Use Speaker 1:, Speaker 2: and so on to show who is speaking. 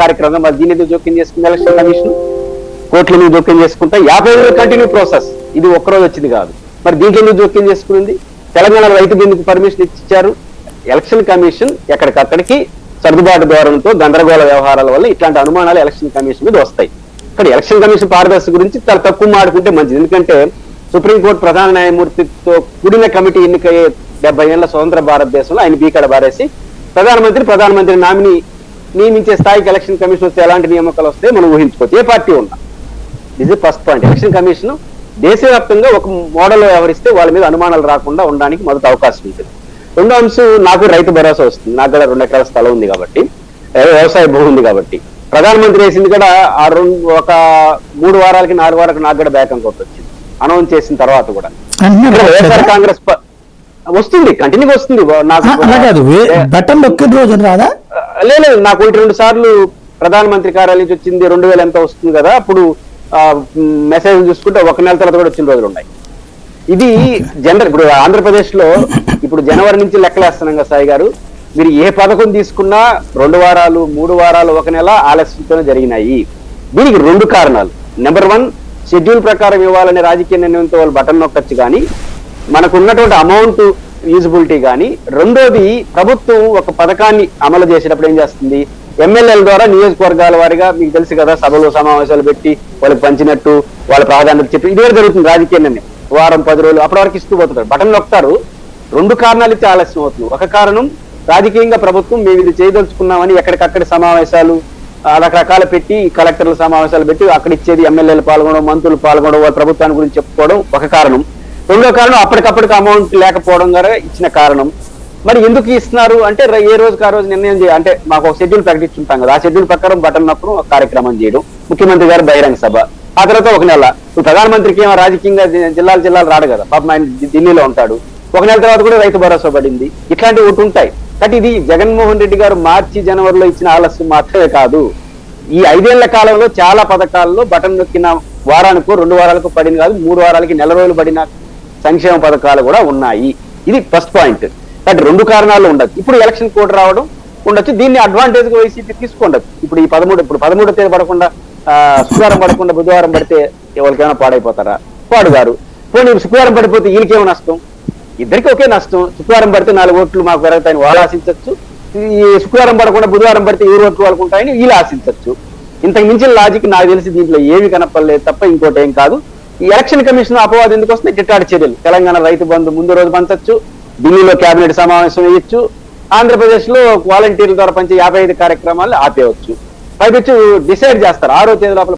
Speaker 1: కార్యక్రమం మరి దీని మీద జోక్యం చేసుకుంది ఎలక్షన్ కమిషన్, కోర్టుల మీద జోక్యం చేసుకుంటా 50 రోజులు కంటిన్యూ ప్రాసెస్. ఇది ఒక్కరోజు వచ్చింది కాదు. మరి దీంట్లో ఎందుకు జోక్యం చేసుకుంది? తెలంగాణ రైతు బంధుకు పర్మిషన్ ఇచ్చారు. ఎలక్షన్ కమిషన్ ఎక్కడికక్కడికి సర్దుబాటు ధోరణితో గందరగోళ వ్యవహారాల వల్ల ఇట్లాంటి అనుమానాలు ఎలక్షన్ కమిషన్ మీద వస్తాయి. ఇక్కడ ఎలక్షన్ కమిషన్ పారదర్శక గురించి చాలా తక్కువ మాడుకుంటే మంచిది. ఎందుకంటే సుప్రీంకోర్టు ప్రధాన న్యాయమూర్తితో కూడిన కమిటీ ఎన్నికయ్యే 70 ఏళ్ల స్వతంత్ర భారతదేశంలో ఆయన బీకాడ బారేసి ప్రధానమంత్రి నామిని నియమించే స్థాయికి ఎలక్షన్ కమిషన్ వస్తే ఎలాంటి నియామకాలు వస్తాయి మనం ఊహించుకోవచ్చు, ఏ పార్టీ ఉన్నా. ఇది ఫస్ట్ పాయింట్. ఎలక్షన్ కమిషన్ దేశవ్యాప్తంగా ఒక మోడల్ వ్యవహరిస్తే వాళ్ళ మీద అనుమానాలు రాకుండా ఉండడానికి మొదటి అవకాశం ఉంటుంది. రెండో అంశం, నాకు రైతు భరోసా వస్తుంది. నాకు కూడా 2 ఎకరాల స్థలం ఉంది కాబట్టి, వ్యవసాయ భూమి ఉంది కాబట్టి, ప్రధానమంత్రి వేసింది కూడా ఒక 3 వారాలకి 4 వారాలకు నాకు కూడా బ్యాక్ అకౌంట్ వచ్చింది అనౌన్స్ చేసిన తర్వాత కూడా. వైఎస్ఆర్ కాంగ్రెస్ వస్తుంది, కంటిన్యూ వస్తుంది. లేదు, నాకు 1-2 సార్లు ప్రధానమంత్రి కార్యాలయం నుంచి వచ్చింది. 2000 ఎంత వస్తుంది కదా, అప్పుడు మెసేజ్ చూసుకుంటే 1 నెల తర్వాత కూడా వచ్చిన రోజులు ఉన్నాయి. ఇది జనరల్. ఇప్పుడు ఆంధ్రప్రదేశ్ లో ఇప్పుడు జనవరి నుంచి లెక్కలేస్తున్నాం కదా సాయి గారు, మీరు ఏ పథకం తీసుకున్నా 2 వారాలు 3 వారాలు 1 నెల ఆలస్యంతోనే జరిగినాయి. దీనికి 2 కారణాలు. నెంబర్ 1, షెడ్యూల్ ప్రకారం ఇవ్వాలనే రాజకీయ నిర్ణయంతో వాళ్ళు బటన్ నొక్కచ్చు కానీ మనకు ఉన్నటువంటి అమౌంట్ యూజిబిలిటీ కానీ. రెండోది, ప్రభుత్వం ఒక పథకాన్ని అమలు చేసేటప్పుడు ఏం చేస్తుంది, ఎమ్మెల్యేల ద్వారా నియోజకవర్గాల వారిగా మీకు తెలుసు కదా, సభలు సమావేశాలు పెట్టి వాళ్ళకి పంచినట్టు వాళ్ళ ప్రాధాన్యత చెప్పి ఇదే జరుగుతుంది. రాజకీయ నిర్ణయం వారం 10 రోజులు అప్పటి వరకు ఇస్తూ పోతుంటారు, బటన్ నొక్కుతారు. 2 కారణాలు ఇచ్చి ఆలస్యం అవుతుంది. ఒక కారణం, రాజకీయంగా ప్రభుత్వం మేము ఇది చేయదలుచుకున్నామని ఎక్కడికక్కడ సమావేశాలు రకరకాల పెట్టి, కలెక్టర్ల సమావేశాలు పెట్టి అక్కడ ఇచ్చేది ఎమ్మెల్యేలు పాల్గొనడం, మంత్రులు పాల్గొనడం, వాళ్ళ ప్రభుత్వాన్ని గురించి చెప్పుకోవడం ఒక కారణం. రెండో కారణం, అప్పటికప్పటికి అమౌంట్ లేకపోవడం ద్వారా ఇచ్చిన కారణం. మరి ఎందుకు ఇస్తున్నారు అంటే, ఏ రోజుకి ఆ రోజు నిర్ణయం అంటే మాకు ఒక షెడ్యూల్ ప్రకటించుంటాం కదా, ఆ షెడ్యూల్ ప్రకారం బటన్ నొక్కడం ఒక కార్యక్రమం చేయడం, ముఖ్యమంత్రి గారు బహిరంగ సభ, ఆ తర్వాత 1 నెల. ఇప్పుడు ప్రధానమంత్రికి ఏమో రాజకీయంగా జిల్లాలు రాడు కదా, పాపం ఆయన ఢిల్లీలో ఉంటాడు. 1 నెల తర్వాత కూడా రైతు భరోసా పడింది. ఇట్లాంటివి ఒకటి ఉంటాయి. కాబట్టి ఇది జగన్మోహన్ రెడ్డి గారు మార్చి జనవరిలో ఇచ్చిన ఆలస్యం మాత్రమే కాదు, ఈ 5 ఏళ్ల కాలంలో చాలా పథకాల్లో బటన్ నొక్కిన వారానికో 2 వారాలకు పడిన కాదు, 3 వారాలకి నెల రోజులు పడిన సంక్షేమ పథకాలు కూడా ఉన్నాయి. ఇది ఫస్ట్ పాయింట్. కాబట్టి 2 కారణాలు ఉండొచ్చు. ఇప్పుడు ఎలక్షన్ కోడ్ రావడం ఉండొచ్చు, దీన్ని అడ్వాంటేజ్ గా వైసీపీ తీసుకుండొచ్చు. ఇప్పుడు ఈ 13వ తేదీ పడకుండా, శుక్రవారం పడకుండా బుధవారం పడితే ఎవరికైనా పాడైపోతారా? పాడుగారు. పోనీ శుక్రవారం పడిపోతే వీళ్ళకేమో నష్టం, ఇద్దరికి ఒకే నష్టం. శుక్రవారం పడితే 4 ఓట్లు మాకు పెరుగుతాయని వాళ్ళు ఆశించవచ్చు, ఈ శుక్రవారం పడకుండా బుధవారం పడితే 7 ఓట్లు వాళ్ళకు ఉంటాయని వీళ్ళు ఆశించవచ్చు. ఇంతకు మించిన లాజిక్ నాకు తెలిసి దీంట్లో ఏమి కనపడలేదు తప్ప ఇంకోటి ఏం కాదు. ఈ ఎలక్షన్ కమిషన్ అపవాదం ఎందుకు వస్తుంది? టిట్టాడి చర్యలు. తెలంగాణ రైతు బంధు ముందు రోజు పంచచ్చు, ఢిల్లీలో కేబినెట్ సమావేశం వేయొచ్చు, ఆంధ్రప్రదేశ్ లో వాలంటీర్ల ద్వారా పంచే 55 కార్యక్రమాలు ఆపేయవచ్చు. పైకొచ్చి డిసైడ్ చేస్తారు 6వ తేదీ లోపల